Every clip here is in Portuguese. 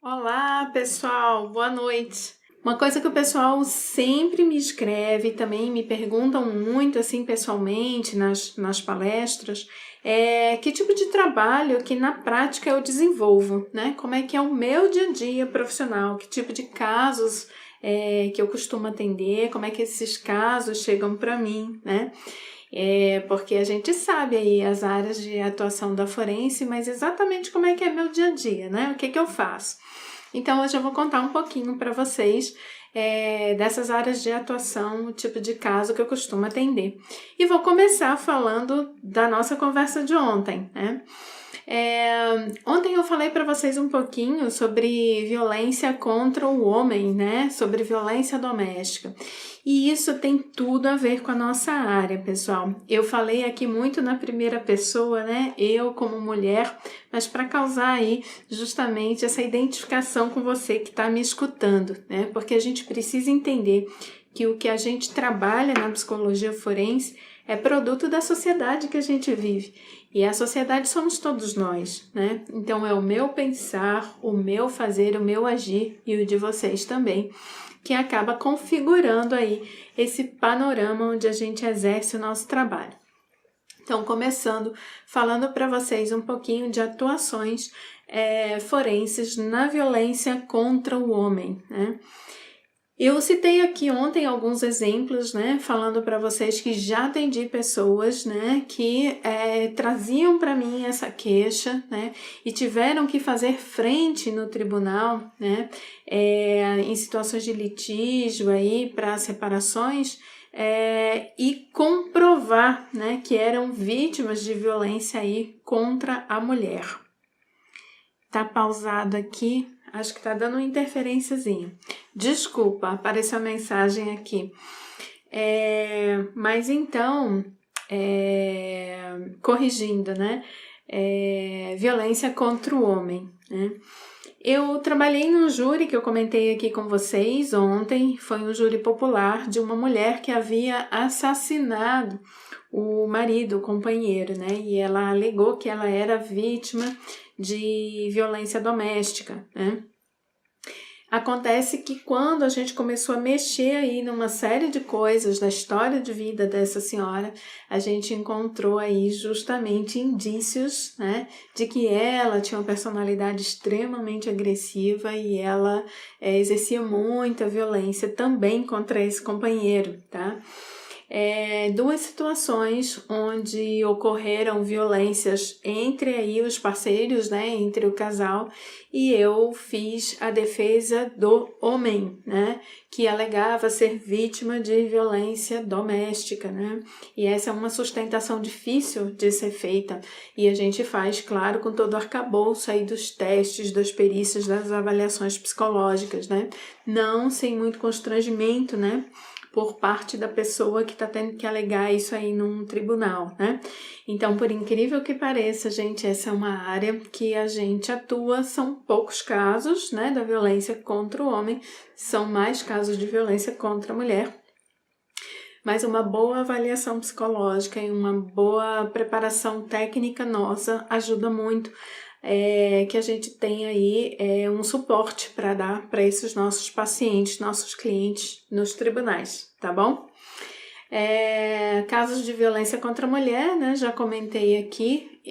Olá, pessoal, boa noite. Uma coisa que o pessoal sempre me escreve, também me perguntam muito assim pessoalmente nas palestras, é que tipo de trabalho que na prática eu desenvolvo, né? Como é que é o meu dia a dia profissional, que tipo de casos que eu costumo atender, como é que esses casos chegam para mim, né? Porque a gente sabe aí as áreas de atuação da forense, mas exatamente como é que é meu dia a dia, né? O que que eu faço? Então, hoje eu vou contar um pouquinho para vocês dessas áreas de atuação, o tipo de caso que eu costumo atender. E vou começar falando da nossa conversa de ontem, né? Ontem eu falei para vocês um pouquinho sobre violência contra o homem, né? Sobre violência doméstica. E isso tem tudo a ver com a nossa área, pessoal. Eu falei aqui muito na primeira pessoa, né? Eu como mulher, mas para causar aí justamente essa identificação com você que está me escutando, né? Porque a gente precisa entender que o que a gente trabalha na psicologia forense é produto da sociedade que a gente vive. E a sociedade somos todos nós, né? Então é o meu pensar, o meu fazer, o meu agir e o de vocês também, que acaba configurando aí esse panorama onde a gente exerce o nosso trabalho. Então, começando falando para vocês um pouquinho de atuações forenses na violência contra o homem, né? Eu citei aqui ontem alguns exemplos, né, falando para vocês que já atendi pessoas, né, que traziam para mim essa queixa, né, e tiveram que fazer frente no tribunal, né, em situações de litígio aí para separações, e comprovar, né, que eram vítimas de violência aí contra a mulher. Tá pausado aqui, acho que tá dando uma interferênciazinha. Desculpa, apareceu a mensagem aqui. Mas então, corrigindo, né? Violência contra o homem, né? Eu trabalhei num júri que eu comentei aqui com vocês ontem, foi um júri popular de uma mulher que havia assassinado o marido, o companheiro, né? E ela alegou que ela era vítima de violência doméstica, né? Acontece que quando a gente começou a mexer aí numa série de coisas da história de vida dessa senhora, a gente encontrou aí justamente indícios, né, de que ela tinha uma personalidade extremamente agressiva e ela exercia muita violência também contra esse companheiro, tá? Duas situações onde ocorreram violências entre aí os parceiros, né, entre o casal, e eu fiz a defesa do homem, né, que alegava ser vítima de violência doméstica, né, e essa é uma sustentação difícil de ser feita, e a gente faz, claro, com todo o arcabouço aí dos testes, das perícias, das avaliações psicológicas, né, não sem muito constrangimento, né, por parte da pessoa que está tendo que alegar isso aí num tribunal, né? Então, por incrível que pareça, gente, essa é uma área que a gente atua, são poucos casos, né, da violência contra o homem, são mais casos de violência contra a mulher. Mas uma boa avaliação psicológica e uma boa preparação técnica nossa ajuda muito que a gente tenha aí um suporte para dar para esses nossos pacientes, nossos clientes nos tribunais, tá bom? Casos de violência contra a mulher, né? Já comentei aqui.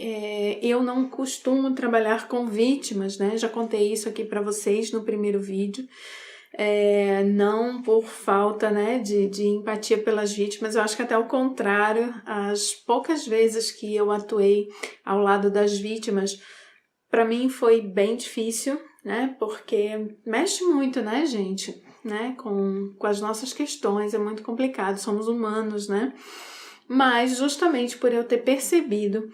Eu não costumo trabalhar com vítimas, né? Já contei isso aqui para vocês no primeiro vídeo. Não por falta, né, de empatia pelas vítimas, eu acho que até o contrário, as poucas vezes que eu atuei ao lado das vítimas, para mim foi bem difícil, né, porque mexe muito, né, gente, né, com as nossas questões, é muito complicado, somos humanos, né, mas justamente por eu ter percebido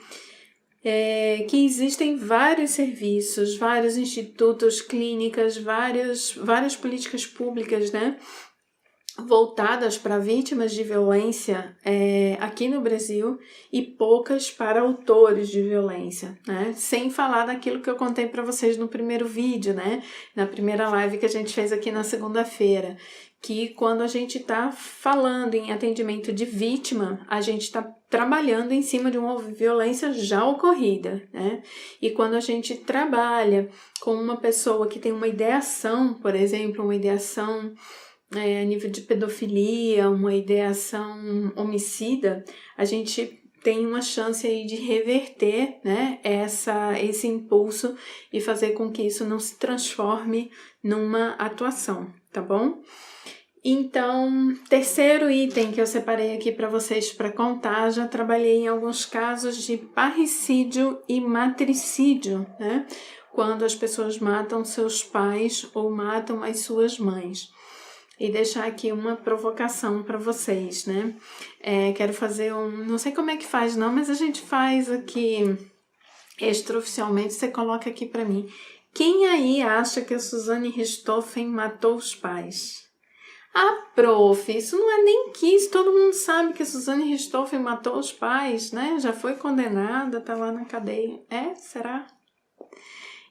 que existem vários serviços, vários institutos, clínicas, várias políticas públicas, né, voltadas para vítimas de violência aqui no Brasil e poucas para autores de violência, né? Sem falar daquilo que eu contei para vocês no primeiro vídeo, né? Na primeira live que a gente fez aqui na segunda-feira, que quando a gente está falando em atendimento de vítima, a gente está trabalhando em cima de uma violência já ocorrida, né? E quando a gente trabalha com uma pessoa que tem uma ideação, por exemplo, uma ideação a nível de pedofilia, uma ideação homicida, a gente tem uma chance aí de reverter, né, esse impulso e fazer com que isso não se transforme numa atuação, tá bom? Então, terceiro item que eu separei aqui para vocês para contar, já trabalhei em alguns casos de parricídio e matricídio, né? Quando as pessoas matam seus pais ou matam as suas mães. E deixar aqui uma provocação para vocês, né? Quero fazer não sei como é que faz não, mas a gente faz aqui extraoficialmente, você coloca aqui para mim. Quem aí acha que a Suzane Richthofen matou os pais? Ah, prof, isso não é nem quiz, todo mundo sabe que a Suzane Richthofen matou os pais, né? Já foi condenada, tá lá na cadeia. Será?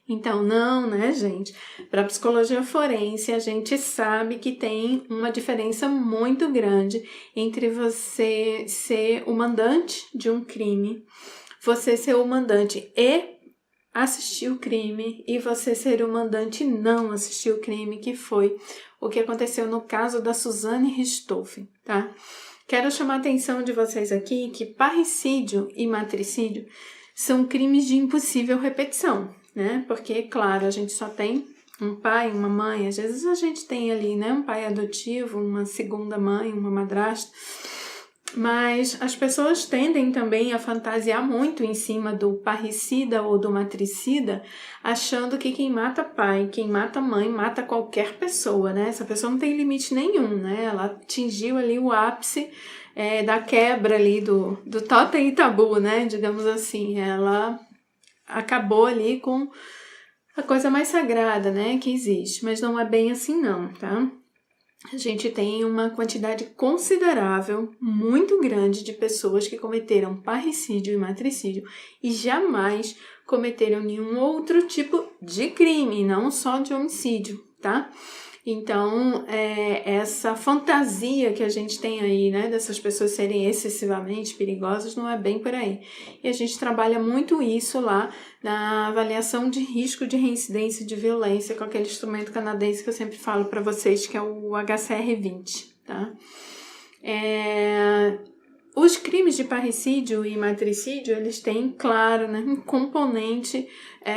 Então, não, né, gente? Para a psicologia forense, a gente sabe que tem uma diferença muito grande entre você ser o mandante de um crime, você ser o mandante e assistir o crime, e você ser o mandante e não assistir o crime, que foi o que aconteceu no caso da Suzane Richthofen, tá? Quero chamar a atenção de vocês aqui que parricídio e matricídio são crimes de impossível repetição, né? Porque, claro, a gente só tem um pai, uma mãe, às vezes a gente tem ali, né, um pai adotivo, uma segunda mãe, uma madrasta, mas as pessoas tendem também a fantasiar muito em cima do parricida ou do matricida, achando que quem mata pai, quem mata mãe, mata qualquer pessoa, né? Essa pessoa não tem limite nenhum, né? Ela atingiu ali o ápice da quebra ali do totem e tabu, né? Digamos assim, ela acabou ali com a coisa mais sagrada, né, que existe, mas não é bem assim não, tá? A gente tem uma quantidade considerável, muito grande de pessoas que cometeram parricídio e matricídio e jamais cometeram nenhum outro tipo de crime, não só de homicídio, tá? Então, essa fantasia que a gente tem aí, né, dessas pessoas serem excessivamente perigosas, não é bem por aí. E a gente trabalha muito isso lá na avaliação de risco de reincidência de violência com aquele instrumento canadense que eu sempre falo para vocês, que é o HCR20, tá? Os crimes de parricídio e matricídio, eles têm, claro, né, um componente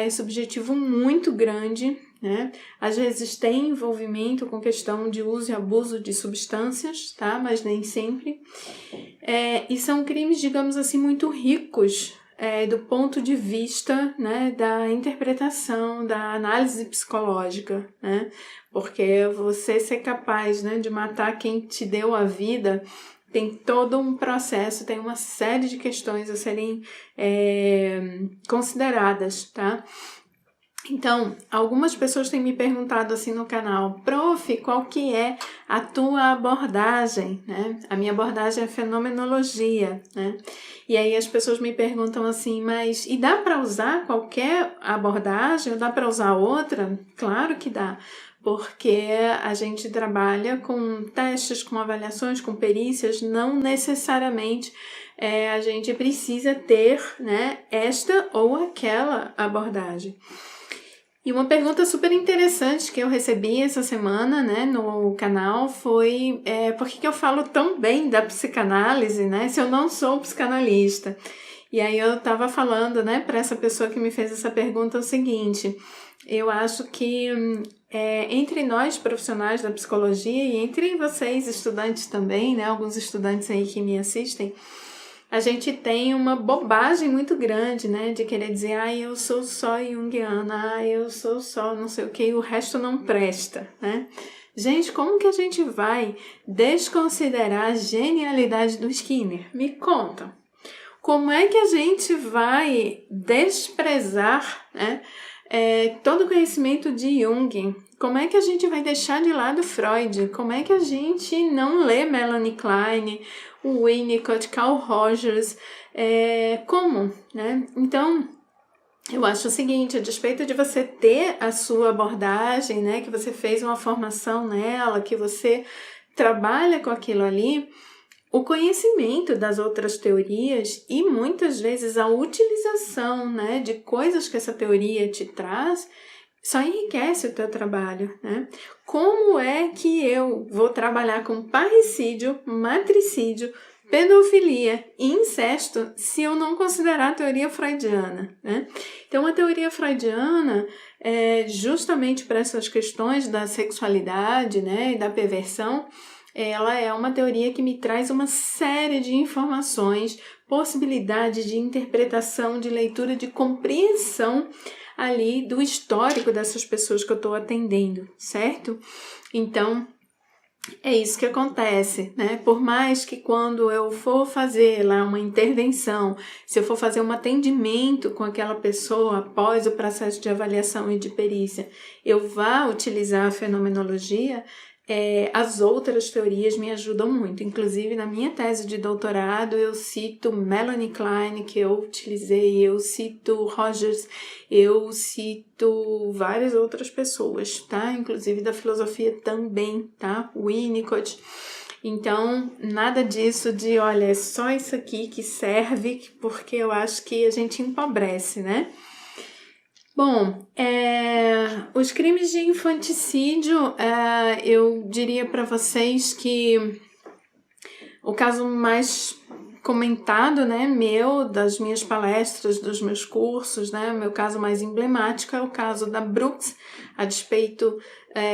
subjetivo muito grande, né? Às vezes tem envolvimento com questão de uso e abuso de substâncias, tá? Mas nem sempre. E são crimes, digamos assim, muito ricos do ponto de vista, né, da interpretação, da análise psicológica, né? Porque você ser capaz, né, de matar quem te deu a vida tem todo um processo, tem uma série de questões a serem consideradas, tá? Então, algumas pessoas têm me perguntado assim no canal, prof, qual que é a tua abordagem, né? A minha abordagem é fenomenologia, né? E aí as pessoas me perguntam assim, mas e dá para usar qualquer abordagem ou dá para usar outra? Claro que dá, porque a gente trabalha com testes, com avaliações, com perícias, não necessariamente a gente precisa ter, né, esta ou aquela abordagem. E uma pergunta super interessante que eu recebi essa semana, né, no canal foi por que eu falo tão bem da psicanálise, né, se eu não sou psicanalista. E aí eu estava falando, né, para essa pessoa que me fez essa pergunta o seguinte, eu acho que entre nós profissionais da psicologia e entre vocês estudantes também, né, alguns estudantes aí que me assistem, a gente tem uma bobagem muito grande, né, de querer dizer, eu sou só junguiana, eu sou só não sei o que, o resto não presta, né? Gente, como que a gente vai desconsiderar a genialidade do Skinner? Me conta. Como é que a gente vai desprezar, né, todo o conhecimento de Jung. Como é que a gente vai deixar de lado Freud? Como é que a gente não lê Melanie Klein, o Winnicott, Carl Rogers? Como, né? Então, eu acho o seguinte, a despeito de você ter a sua abordagem, né, que você fez uma formação nela, que você trabalha com aquilo ali, o conhecimento das outras teorias e muitas vezes a utilização, né, de coisas que essa teoria te traz só enriquece o teu trabalho, né? Como é que eu vou trabalhar com parricídio, matricídio, pedofilia e incesto se eu não considerar a teoria freudiana, né? Então, a teoria freudiana, justamente para essas questões da sexualidade, né, e da perversão, ela é uma teoria que me traz uma série de informações, possibilidades de interpretação, de leitura, de compreensão ali do histórico dessas pessoas que eu estou atendendo, certo? Então, é isso que acontece, né? Por mais que quando eu for fazer lá uma intervenção, se eu for fazer um atendimento com aquela pessoa após o processo de avaliação e de perícia, eu vá utilizar a fenomenologia, as outras teorias me ajudam muito. Inclusive, na minha tese de doutorado, eu cito Melanie Klein, que eu utilizei, eu cito Rogers, eu cito várias outras pessoas, tá? Inclusive da filosofia também, tá? Winnicott. Então, nada disso de, olha, é só isso aqui que serve, porque eu acho que a gente empobrece, né? Bom, os crimes de infanticídio, eu diria para vocês que o caso mais comentado, né, das minhas palestras, dos meus cursos, né, meu caso mais emblemático é o caso da Brooks, a despeito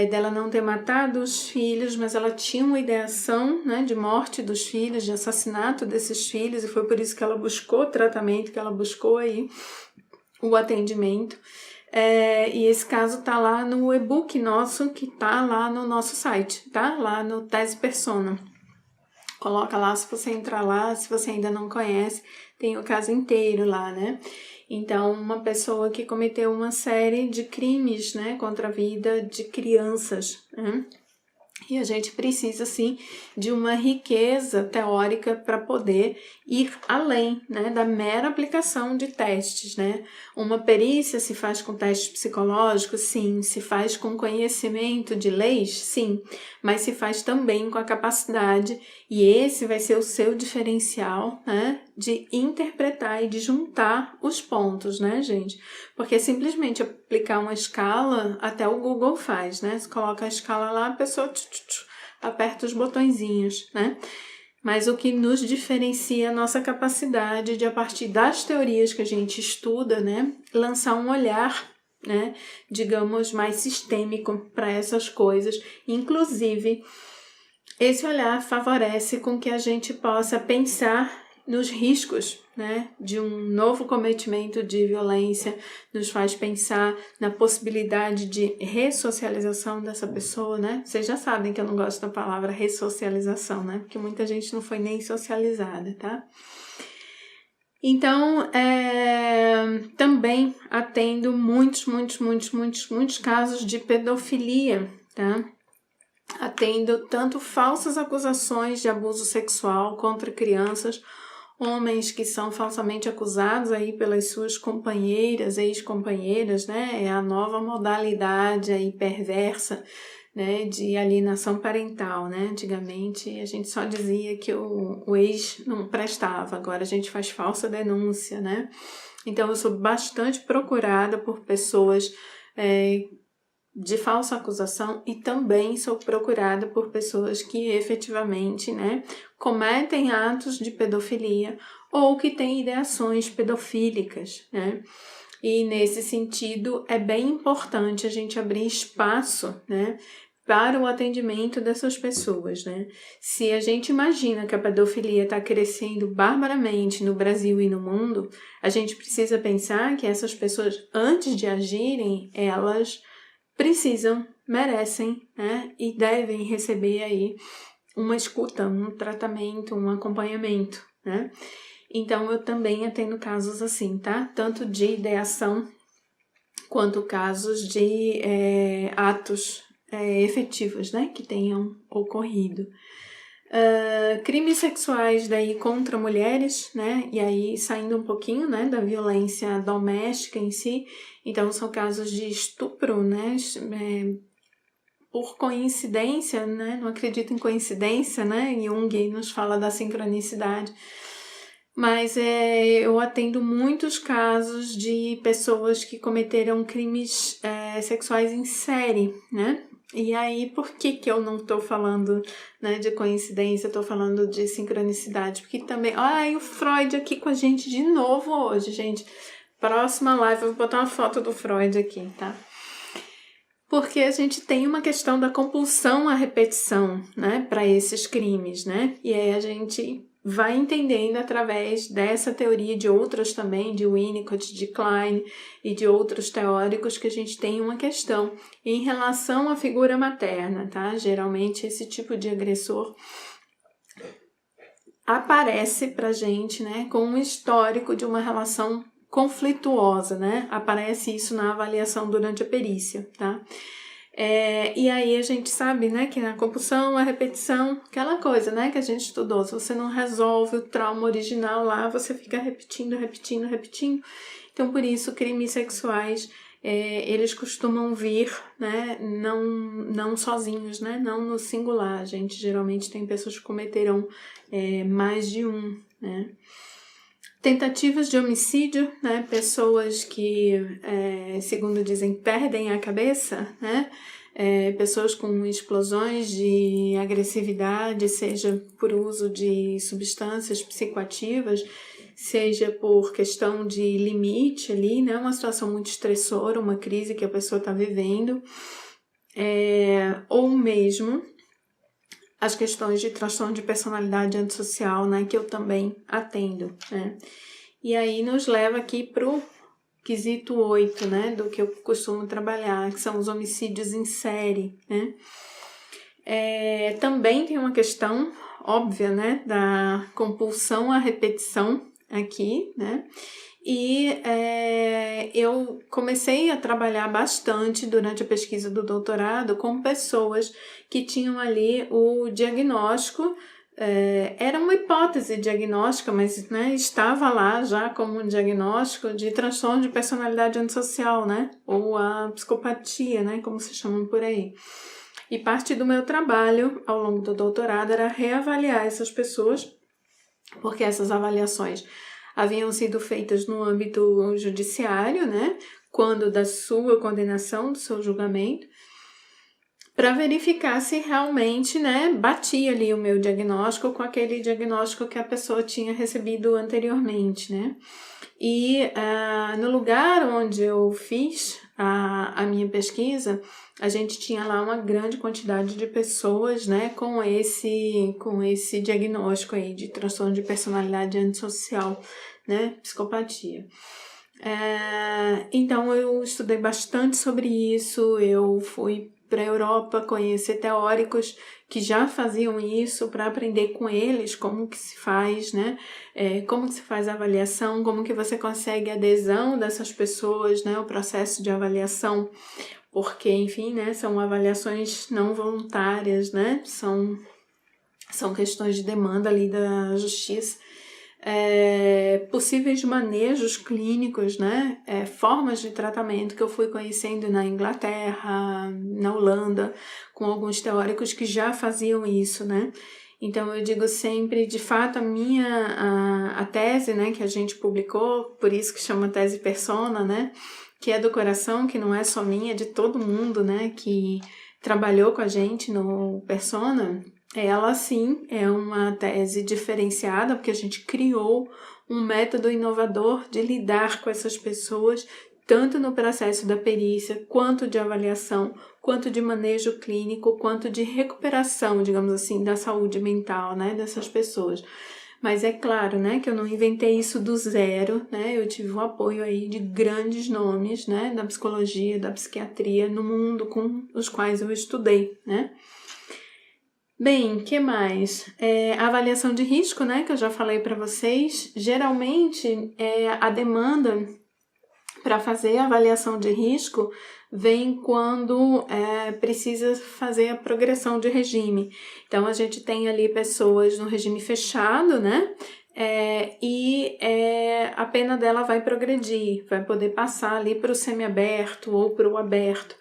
dela não ter matado os filhos, mas ela tinha uma ideação, né, de morte dos filhos, de assassinato desses filhos, e foi por isso que ela buscou tratamento, que ela buscou aí o atendimento. E esse caso tá lá no e-book nosso, que tá lá no nosso site, tá? Lá no Tese Persona. Coloca lá, se você entrar lá, se você ainda não conhece, tem o caso inteiro lá, né? Então, uma pessoa que cometeu uma série de crimes, né, contra a vida de crianças, né? E a gente precisa, sim, de uma riqueza teórica para poder ir além, né, da mera aplicação de testes, né? Uma perícia se faz com testes psicológicos, sim. Se faz com conhecimento de leis, sim. Mas se faz também com a capacidade, e esse vai ser o seu diferencial, né, de interpretar e de juntar os pontos, né, gente? Porque simplesmente aplicar uma escala, até o Google faz, né? Você coloca a escala lá, a pessoa aperta os botõezinhos, né? Mas o que nos diferencia é a nossa capacidade de, a partir das teorias que a gente estuda, né, lançar um olhar, né, digamos, mais sistêmico para essas coisas. Inclusive, esse olhar favorece com que a gente possa pensar nos riscos, né, de um novo cometimento de violência, nos faz pensar na possibilidade de ressocialização dessa pessoa, né? Vocês já sabem que eu não gosto da palavra ressocialização, né? Porque muita gente não foi nem socializada, tá? Então, também atendo muitos casos de pedofilia, tá? Atendo tanto falsas acusações de abuso sexual contra crianças, homens que são falsamente acusados aí pelas suas companheiras, ex-companheiras, né? É a nova modalidade aí perversa, né, de alienação parental, né? Antigamente a gente só dizia que o ex não prestava, agora a gente faz falsa denúncia, né? Então eu sou bastante procurada por pessoas de falsa acusação e também sou procurada por pessoas que efetivamente, né, cometem atos de pedofilia ou que têm ideações pedofílicas, né? E nesse sentido é bem importante a gente abrir espaço, né, para o atendimento dessas pessoas, né? Se a gente imagina que a pedofilia está crescendo barbaramente no Brasil e no mundo, a gente precisa pensar que essas pessoas, antes de agirem, elas precisam, merecem, né, e devem receber aí uma escuta, um tratamento, um acompanhamento, né? Então, eu também atendo casos assim, tá? Tanto de ideação quanto casos de atos efetivos, né, que tenham ocorrido. Crimes sexuais daí contra mulheres, né, e aí saindo um pouquinho, né, da violência doméstica em si, então são casos de estupro, né, por coincidência, né, não acredito em coincidência, né, Jung nos fala da sincronicidade, mas eu atendo muitos casos de pessoas que cometeram crimes sexuais em série, né? E aí, por que eu não estou falando, né, de coincidência, estou falando de sincronicidade? Porque também... Olha, o Freud aqui com a gente de novo hoje, gente. Próxima live eu vou botar uma foto do Freud aqui, tá? Porque a gente tem uma questão da compulsão à repetição, né, para esses crimes, né? E aí a gente vai entendendo através dessa teoria, de outras também, de Winnicott, de Klein e de outros teóricos, que a gente tem uma questão em relação à figura materna, tá? Geralmente esse tipo de agressor aparece pra gente, né, com um histórico de uma relação conflituosa, né? Aparece isso na avaliação durante a perícia, tá? E aí a gente sabe, né, que na compulsão, a repetição, aquela coisa, né, que a gente estudou, se você não resolve o trauma original lá, você fica repetindo. Então, por isso, crimes sexuais, eles costumam vir, né, não sozinhos, né, não no singular. A gente geralmente tem pessoas que cometerão mais de um, né. Tentativas de homicídio, né? Pessoas que, segundo dizem, perdem a cabeça, né? Pessoas com explosões de agressividade, seja por uso de substâncias psicoativas, seja por questão de limite ali, né? Uma situação muito estressora, uma crise que a pessoa está vivendo, ou mesmo as questões de transtorno de personalidade antissocial, né, que eu também atendo, né. E aí nos leva aqui para o quesito 8, né, do que eu costumo trabalhar, que são os homicídios em série, né. Também tem uma questão óbvia, né, da compulsão à repetição aqui, né. E eu comecei a trabalhar bastante durante a pesquisa do doutorado com pessoas que tinham ali o diagnóstico, era uma hipótese diagnóstica, mas, né, estava lá já como um diagnóstico de transtorno de personalidade antissocial, né, ou a psicopatia, né, como se chamam por aí. E parte do meu trabalho ao longo do doutorado era reavaliar essas pessoas, porque essas avaliações haviam sido feitas no âmbito judiciário, né, quando da sua condenação, do seu julgamento, para verificar se realmente, né, batia ali o meu diagnóstico com aquele diagnóstico que a pessoa tinha recebido anteriormente, né. E no lugar onde eu fiz a minha pesquisa, a gente tinha lá uma grande quantidade de pessoas, né, com esse diagnóstico aí de transtorno de personalidade antissocial, né, psicopatia. Então eu estudei bastante sobre isso, eu fui para a Europa conhecer teóricos que já faziam isso para aprender com eles como que se faz, né? Como que se faz a avaliação, como que você consegue a adesão dessas pessoas, né? O processo de avaliação, porque, enfim, né? São avaliações não voluntárias, né? São questões de demanda ali da justiça. Possíveis manejos clínicos, né? Formas de tratamento que eu fui conhecendo na Inglaterra, na Holanda, com alguns teóricos que já faziam isso, né? Então eu digo sempre, de fato, a tese, né, que a gente publicou, por isso que chama tese persona, né? Que é do coração, que não é só minha, é de todo mundo, né? Que trabalhou com a gente no persona. Ela, sim, é uma tese diferenciada, porque a gente criou um método inovador de lidar com essas pessoas, tanto no processo da perícia, quanto de avaliação, quanto de manejo clínico, quanto de recuperação, digamos assim, da saúde mental, né, dessas pessoas. Mas é claro, né, que eu não inventei isso do zero, né, eu tive o apoio aí de grandes nomes, né, da psicologia, da psiquiatria no mundo com os quais eu estudei, né. Bem, que mais? A avaliação de risco, né, que eu já falei para vocês, geralmente a demanda para fazer a avaliação de risco vem quando precisa fazer a progressão de regime. Então, a gente tem ali pessoas no regime fechado, né? A pena dela vai progredir, vai poder passar ali para o semiaberto ou para o aberto.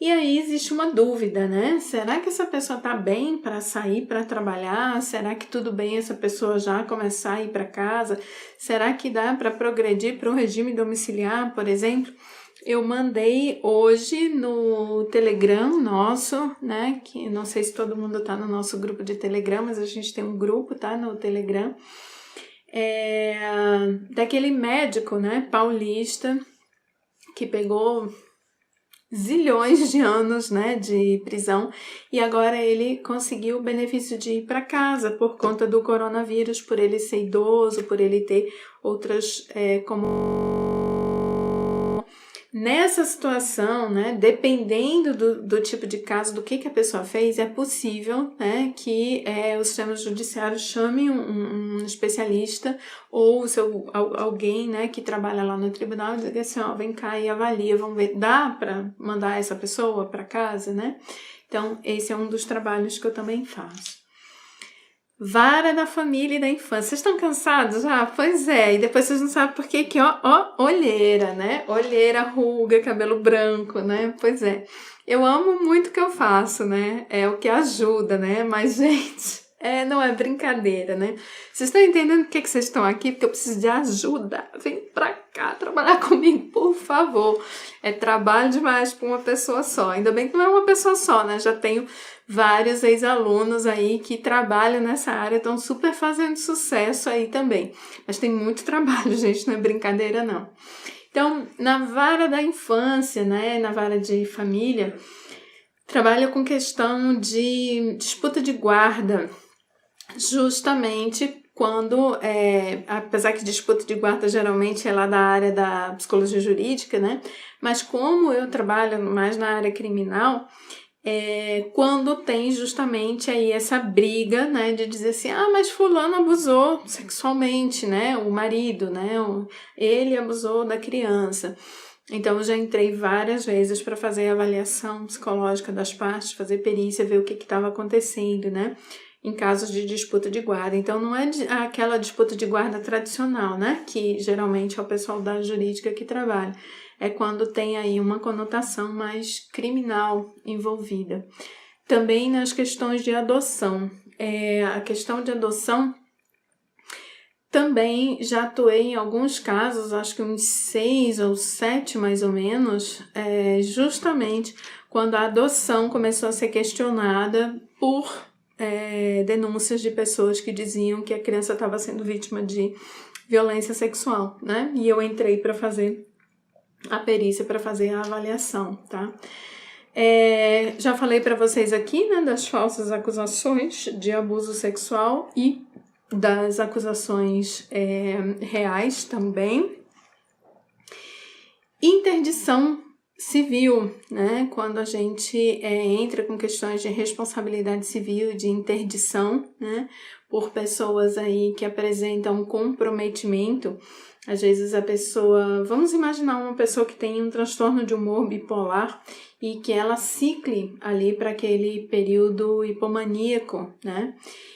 E aí existe uma dúvida, né? Será que essa pessoa está bem para sair para trabalhar? Será que tudo bem essa pessoa já começar a ir para casa? Será que dá para progredir para um regime domiciliar, por exemplo? Eu mandei hoje no Telegram nosso, né? Que não sei se todo mundo está no nosso grupo de Telegram, mas a gente tem um grupo, tá? No Telegram. Daquele médico, né? Paulista, que pegou zilhões de anos, né, de prisão, e agora ele conseguiu o benefício de ir para casa por conta do coronavírus, por ele ser idoso, por ele ter outras Nessa situação, né, dependendo do tipo de caso, do que a pessoa fez, é possível, né, que o sistema judiciário chame um especialista ou alguém, né, que trabalha lá no tribunal e diga assim, ó, vem cá e avalia, vamos ver, dá para mandar essa pessoa para casa, né? Então, esse é um dos trabalhos que eu também faço. Vara da família e da infância. Vocês estão cansados já? Pois é. E depois vocês não sabem por que olheira, né? Olheira, ruga, cabelo branco, né? Pois é. Eu amo muito o que eu faço, né? É o que ajuda, né? Mas, gente, não é brincadeira, né? Vocês estão entendendo por que vocês estão aqui? Porque eu preciso de ajuda. Vem pra cá trabalhar comigo, por favor. É trabalho demais para uma pessoa só. Ainda bem que não é uma pessoa só, né? Já tenho vários ex-alunos aí que trabalham nessa área, estão super fazendo sucesso aí também. Mas tem muito trabalho, gente, não é brincadeira não. Então, na vara da infância, né, na vara de família, trabalha com questão de disputa de guarda, justamente quando, apesar que disputa de guarda geralmente é lá da área da psicologia jurídica, né, mas como eu trabalho mais na área criminal, quando tem justamente aí essa briga, né, de dizer assim, mas fulano abusou sexualmente, né, o marido, né, ele abusou da criança. Então, eu já entrei várias vezes para fazer a avaliação psicológica das partes, fazer perícia, ver o que estava acontecendo, né, em casos de disputa de guarda. Então, não é aquela disputa de guarda tradicional, né, que geralmente é o pessoal da jurídica que trabalha. É quando tem aí uma conotação mais criminal envolvida. Também nas questões de adoção. A questão de adoção, também já atuei em alguns casos, acho que uns 6 ou 7 mais ou menos, justamente quando a adoção começou a ser questionada por denúncias de pessoas que diziam que a criança estava sendo vítima de violência sexual, né? E eu entrei para fazer a perícia, para fazer a avaliação, tá? Já falei para vocês aqui, né, das falsas acusações de abuso sexual e das acusações reais também. Interdição civil, né, quando a gente entra com questões de responsabilidade civil, de interdição, né, por pessoas aí que apresentam comprometimento. Às vezes a pessoa, vamos imaginar uma pessoa que tem um transtorno de humor bipolar e que ela cicle ali para aquele período hipomaníaco, né?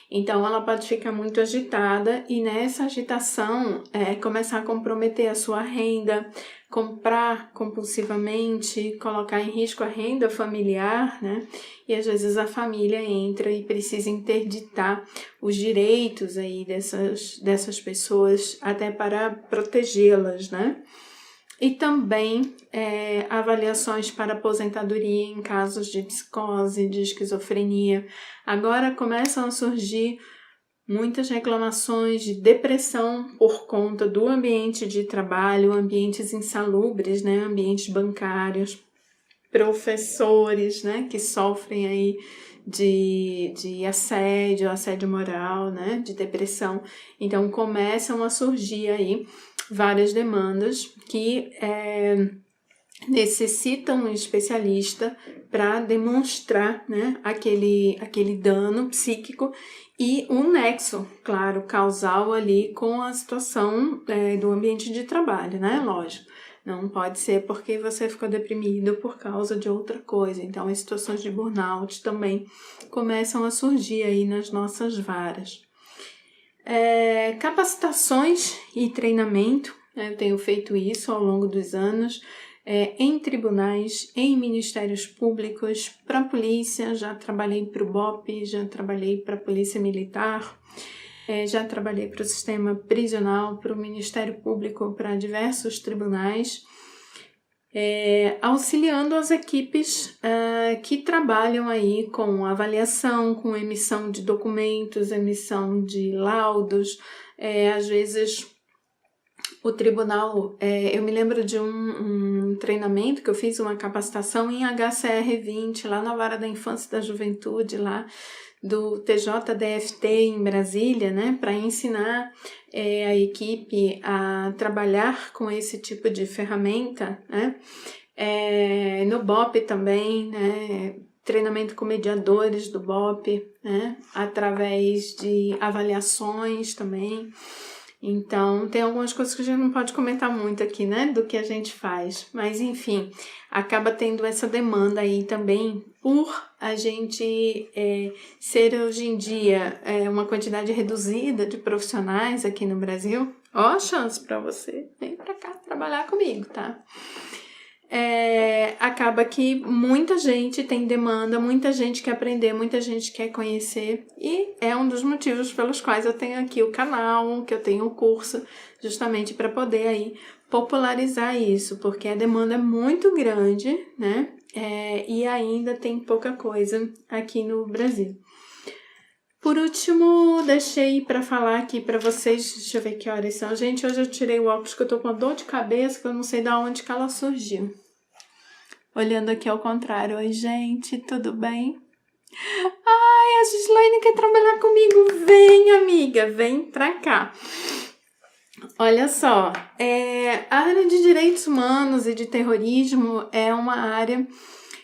Então ela pode ficar muito agitada e nessa agitação começar a comprometer a sua renda, comprar compulsivamente, colocar em risco a renda familiar, né? E às vezes a família entra e precisa interditar os direitos aí dessas pessoas até para protegê-las, né? E também avaliações para aposentadoria em casos de psicose, de esquizofrenia. Agora começam a surgir muitas reclamações de depressão por conta do ambiente de trabalho, ambientes insalubres, né, ambientes bancários, professores, né, que sofrem aí de assédio moral, né, de depressão. Então começam a surgir aí várias demandas que necessitam um especialista para demonstrar, né, aquele dano psíquico e um nexo, claro, causal ali com a situação do ambiente de trabalho, né, lógico. Não pode ser porque você ficou deprimido por causa de outra coisa. Então, as situações de burnout também começam a surgir aí nas nossas varas. Capacitações e treinamento, né? Eu tenho feito isso ao longo dos anos, em tribunais, em ministérios públicos, para a polícia, já trabalhei para o BOP, já trabalhei para a Polícia Militar, já trabalhei para o sistema prisional, para o Ministério Público, para diversos tribunais, auxiliando as equipes que trabalham aí com avaliação, com emissão de documentos, emissão de laudos, às vezes o tribunal, eu me lembro de um treinamento que eu fiz, uma capacitação em HCR20, lá na Vara da Infância e da Juventude, lá do TJDFT em Brasília, né, para ensinar a equipe a trabalhar com esse tipo de ferramenta, né, no BOP também, né, treinamento com mediadores do BOP, né, através de avaliações também. Então, tem algumas coisas que a gente não pode comentar muito aqui, né, do que a gente faz, mas enfim, acaba tendo essa demanda aí também por a gente ser hoje em dia uma quantidade reduzida de profissionais aqui no Brasil. Ó a chance para você, vem para cá trabalhar comigo, tá? Acaba que muita gente tem demanda, muita gente quer aprender, muita gente quer conhecer, e é um dos motivos pelos quais eu tenho aqui o canal, que eu tenho o curso, justamente para poder aí popularizar isso, porque a demanda é muito grande, né? E ainda tem pouca coisa aqui no Brasil. Por último, deixei para falar aqui para vocês, deixa eu ver que horas são. Gente, hoje eu tirei o óculos que eu tô com dor de cabeça, que eu não sei de onde que ela surgiu. Olhando aqui ao contrário. Oi, gente, tudo bem? Ai, a Gislaine quer trabalhar comigo. Vem, amiga, vem pra cá. Olha só, a área de direitos humanos e de terrorismo é uma área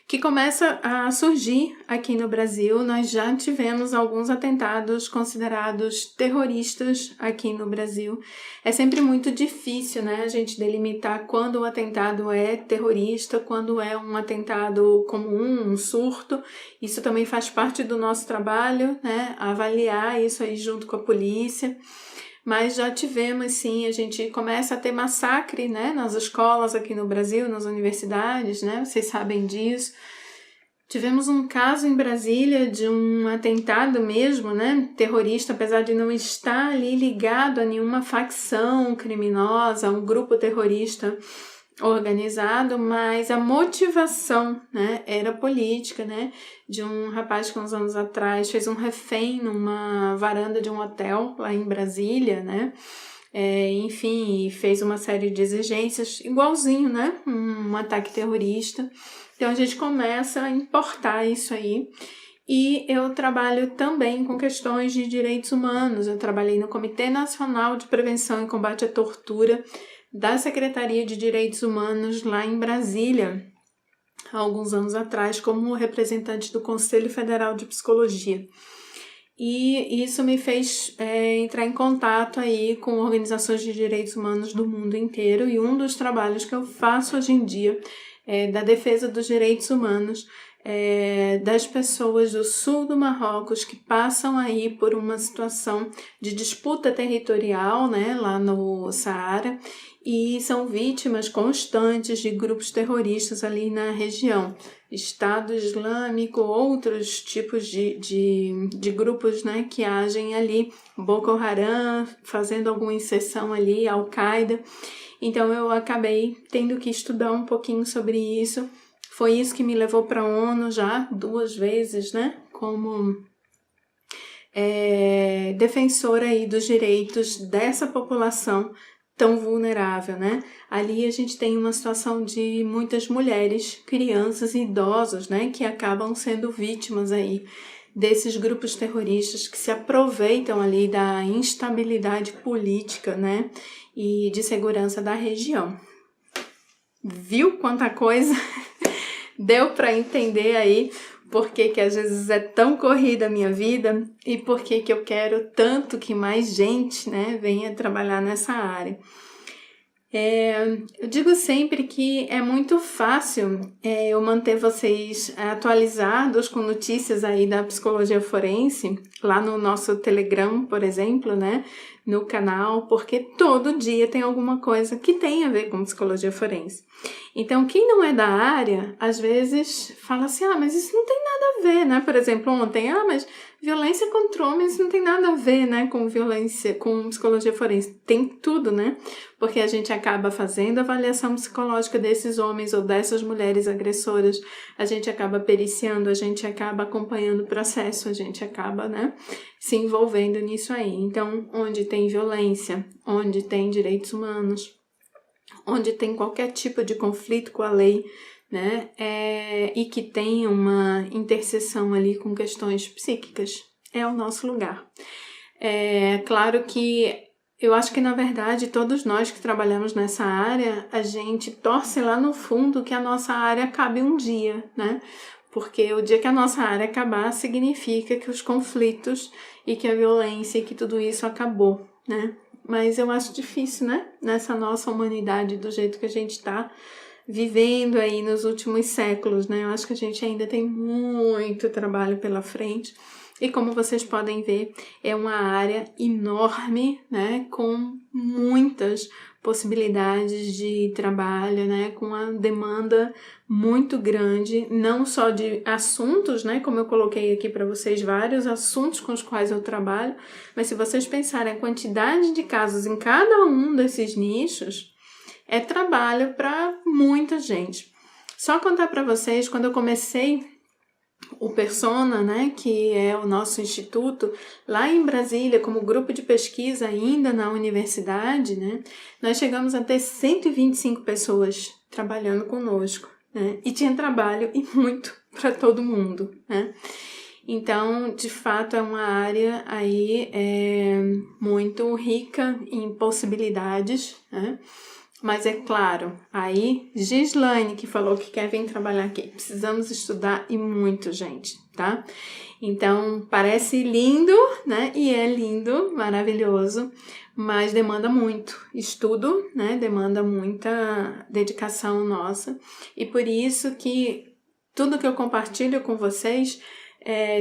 que começa a surgir aqui no Brasil. Nós já tivemos alguns atentados considerados terroristas aqui no Brasil. É sempre muito difícil, né, a gente delimitar quando o atentado é terrorista, quando é um atentado comum, um surto. Isso também faz parte do nosso trabalho, né, avaliar isso aí junto com a polícia. Mas já tivemos, sim, a gente começa a ter massacre, né, nas escolas aqui no Brasil, nas universidades, né, vocês sabem disso. Tivemos um caso em Brasília de um atentado mesmo, né, terrorista, apesar de não estar ali ligado a nenhuma facção criminosa, a um grupo terrorista organizado, mas a motivação, né, era política, né, de um rapaz que uns anos atrás fez um refém numa varanda de um hotel lá em Brasília, né, enfim, fez uma série de exigências, igualzinho, né, um ataque terrorista. Então a gente começa a importar isso aí. E eu trabalho também com questões de direitos humanos. Eu trabalhei no Comitê Nacional de Prevenção e Combate à Tortura da Secretaria de Direitos Humanos lá em Brasília, há alguns anos atrás, como representante do Conselho Federal de Psicologia. E isso me fez entrar em contato aí com organizações de direitos humanos do mundo inteiro, e um dos trabalhos que eu faço hoje em dia é da defesa dos direitos humanos das pessoas do sul do Marrocos que passam aí por uma situação de disputa territorial, né, lá no Saara, e são vítimas constantes de grupos terroristas ali na região. Estado Islâmico, outros tipos de grupos, né, que agem ali, Boko Haram, fazendo alguma inserção ali, Al-Qaeda. Então eu acabei tendo que estudar um pouquinho sobre isso. Foi isso que me levou para a ONU já 2 vezes, né, como defensora aí dos direitos dessa população tão vulnerável, né? Ali a gente tem uma situação de muitas mulheres, crianças e idosos, né, que acabam sendo vítimas aí desses grupos terroristas que se aproveitam ali da instabilidade política, né, e de segurança da região. Viu quanta coisa? Deu para entender aí por que às vezes é tão corrida a minha vida e por que eu quero tanto que mais gente, né, venha trabalhar nessa área. Eu digo sempre que é muito fácil eu manter vocês atualizados com notícias aí da psicologia forense, lá no nosso Telegram, por exemplo, né? No canal, porque todo dia tem alguma coisa que tem a ver com psicologia forense. Então, quem não é da área, às vezes fala assim, mas isso não tem nada a ver, né? Por exemplo, ontem, mas violência contra homens não tem nada a ver, né? Com violência, com psicologia forense. Tem tudo, né? Porque a gente acaba fazendo avaliação psicológica desses homens ou dessas mulheres agressoras, a gente acaba periciando, a gente acaba acompanhando o processo, a gente acaba, né, se envolvendo nisso aí. Então, onde tem violência, onde tem direitos humanos, onde tem qualquer tipo de conflito com a lei, né, e que tem uma interseção ali com questões psíquicas, é o nosso lugar. Claro que eu acho que, na verdade, todos nós que trabalhamos nessa área, a gente torce lá no fundo que a nossa área acabe um dia, né? Porque o dia que a nossa área acabar, significa que os conflitos e que a violência e que tudo isso acabou, né? Mas eu acho difícil, né? Nessa nossa humanidade, do jeito que a gente está vivendo aí nos últimos séculos, né? Eu acho que a gente ainda tem muito trabalho pela frente. E como vocês podem ver, é uma área enorme, né, com muitas possibilidades de trabalho, né, com uma demanda muito grande, não só de assuntos, né, como eu coloquei aqui para vocês, vários assuntos com os quais eu trabalho, mas se vocês pensarem a quantidade de casos em cada um desses nichos, é trabalho para muita gente. Só contar para vocês, quando eu comecei o Persona, né, que é o nosso instituto, lá em Brasília, como grupo de pesquisa ainda na universidade, né, nós chegamos a ter 125 pessoas trabalhando conosco, né, e tinha trabalho e muito para todo mundo, né. Então, de fato, é uma área aí muito rica em possibilidades, né. Mas é claro, aí Gislaine que falou que quer vir trabalhar aqui. Precisamos estudar e muito, gente, tá? Então, parece lindo, né? E é lindo, maravilhoso, mas demanda muito estudo, né? Demanda muita dedicação nossa. E por isso que tudo que eu compartilho com vocês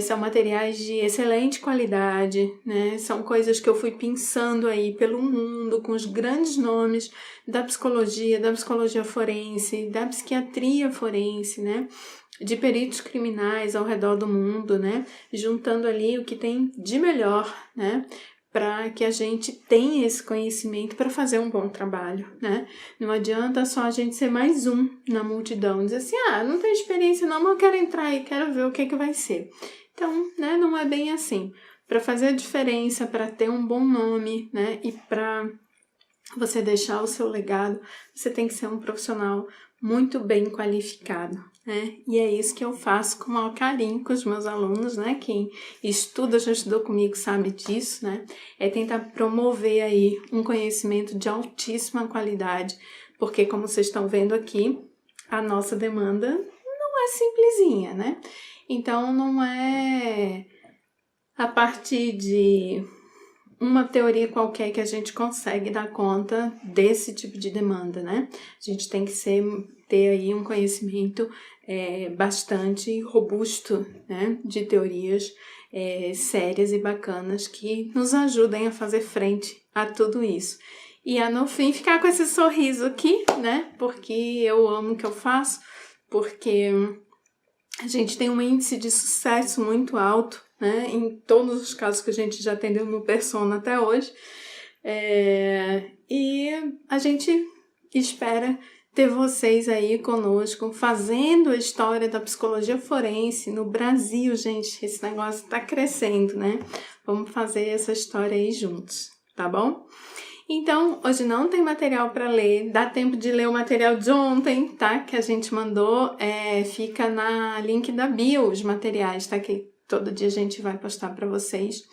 são materiais de excelente qualidade, né? São coisas que eu fui pensando aí pelo mundo, com os grandes nomes da psicologia forense, da psiquiatria forense, né? De peritos criminais ao redor do mundo, né? Juntando ali o que tem de melhor, né? Para que a gente tenha esse conhecimento para fazer um bom trabalho, né? Não adianta só a gente ser mais um na multidão, dizer assim, não tenho experiência não, mas eu quero entrar aí, quero ver o que vai ser. Então, né, não é bem assim. Para fazer a diferença, para ter um bom nome, né, e para você deixar o seu legado, você tem que ser um profissional muito bem qualificado, né? E é isso que eu faço com o maior carinho com os meus alunos, né? Quem estuda, já estudou comigo, sabe disso, né? É tentar promover aí um conhecimento de altíssima qualidade, porque como vocês estão vendo aqui, a nossa demanda não é simplesinha, né? Então não é a partir de uma teoria qualquer que a gente consegue dar conta desse tipo de demanda, né? A gente tem que ter aí um conhecimento bastante robusto, né? De teorias sérias e bacanas que nos ajudem a fazer frente a tudo isso. E a no fim ficar com esse sorriso aqui, né? Porque eu amo o que eu faço, porque a gente tem um índice de sucesso muito alto, né, em todos os casos que a gente já atendeu no Persona até hoje. E a gente espera ter vocês aí conosco, fazendo a história da psicologia forense no Brasil, gente. Esse negócio tá crescendo, né? Vamos fazer essa história aí juntos, tá bom? Então, hoje não tem material para ler, dá tempo de ler o material de ontem, tá? Que a gente mandou, fica na link da bio os materiais, tá? Que todo dia a gente vai postar para vocês.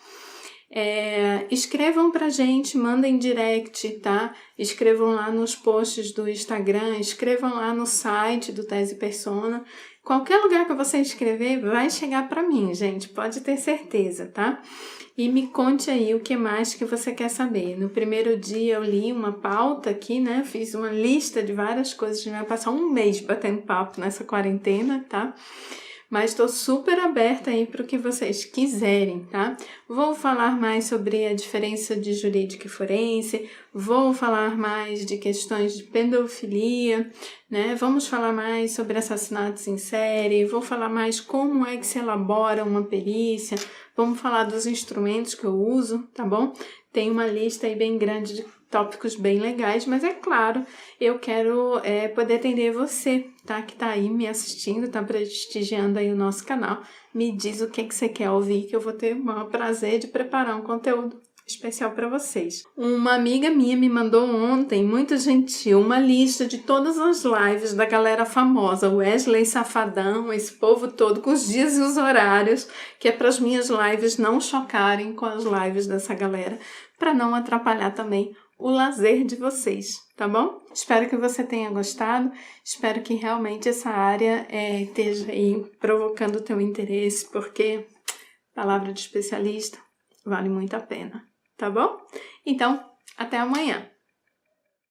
Escrevam pra gente, mandem direct, tá? Escrevam lá nos posts do Instagram, escrevam lá no site do Tese Persona, Qualquer lugar que você escrever vai chegar para mim, gente, pode ter certeza, tá? E me conte aí o que mais que você quer saber. No primeiro dia eu li uma pauta aqui, né? Fiz uma lista de várias coisas, a gente vai passar um mês batendo papo nessa quarentena, tá? Mas estou super aberta aí para o que vocês quiserem, tá? Vou falar mais sobre a diferença de jurídica e forense, vou falar mais de questões de pedofilia, né? Vamos falar mais sobre assassinatos em série, vou falar mais como é que se elabora uma perícia, vamos falar dos instrumentos que eu uso, tá bom? Tem uma lista aí bem grande de tópicos bem legais, mas é claro, eu quero poder atender você, tá? Que tá aí me assistindo, tá prestigiando aí o nosso canal. Me diz o que você quer ouvir, que eu vou ter o maior prazer de preparar um conteúdo especial para vocês. Uma amiga minha me mandou ontem, muito gentil, uma lista de todas as lives da galera famosa, Wesley Safadão, esse povo todo, com os dias e os horários, que é para as minhas lives não chocarem com as lives dessa galera, para não atrapalhar também o lazer de vocês, tá bom? Espero que você tenha gostado, espero que realmente essa área esteja aí provocando o teu interesse, porque palavra de especialista vale muito a pena, tá bom? Então, até amanhã!